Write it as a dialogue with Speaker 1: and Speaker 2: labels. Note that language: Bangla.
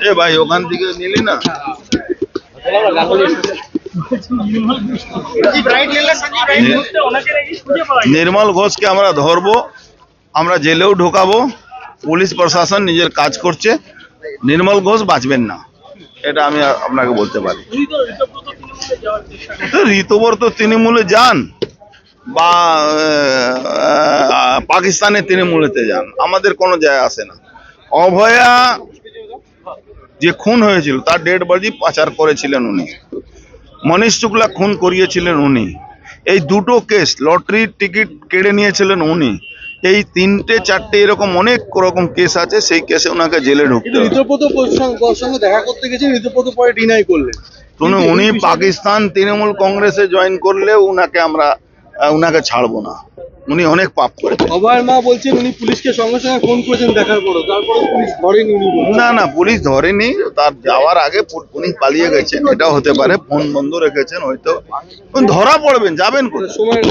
Speaker 1: এ ভাই ওখান থেকে নিলি না নির্মল ঘোষকে আমরা ধরবো, আমরা জেলেও ঢোকাবো। পুলিশ প্রশাসন নিজের কাজ করছে, নির্মল ঘোষ বাঁচবেন না, এটা আমি আপনাকে বলতে পারি। ঋতব্রত তৃণমূলে যান বা পাকিস্তানের তৃণমূলেতে যান, আমাদের কোনো যায় আসে না। অভয়া যে খুন হয়েছিল তার ডেড বডি পাচার করেছিলেন উনি, মনীষ শুক্লা খুন করিয়েছিলেন উনি, এই দুটো কেস লটারির টিকিট কেড়ে নিয়েছিলেন উনি, এই তিনটে চারটে এরকম অনেক রকম কেস আছে, সেই কেসে ওনাকে জেলে ঢুকতে হবে।
Speaker 2: ঋতব্রত সঙ্গে দেখা করতে গেছেন, ঋতব্রত পরে ডিনাই করলেন।
Speaker 1: উনি পাকিস্তান তৃণমূল কংগ্রেসে জয়েন করলেও উনাকে ছাড়বো না, উনি অনেক পাপ করেছেন।
Speaker 2: অভয়ের মা বলছেন উনি পুলিশকে সঙ্গে সঙ্গে ফোন করেছেন দেখার পরও, তারপরে পুলিশ ধরেনি উনি বলছেন।
Speaker 1: না পুলিশ ধরেনি, তার যাওয়ার আগে উনি পালিয়ে গেছেন, এটাও হতে পারে, ফোন বন্ধ রেখেছেন হয়তো। ধরা পড়বেন, যাবেন কোথায়?
Speaker 2: সময়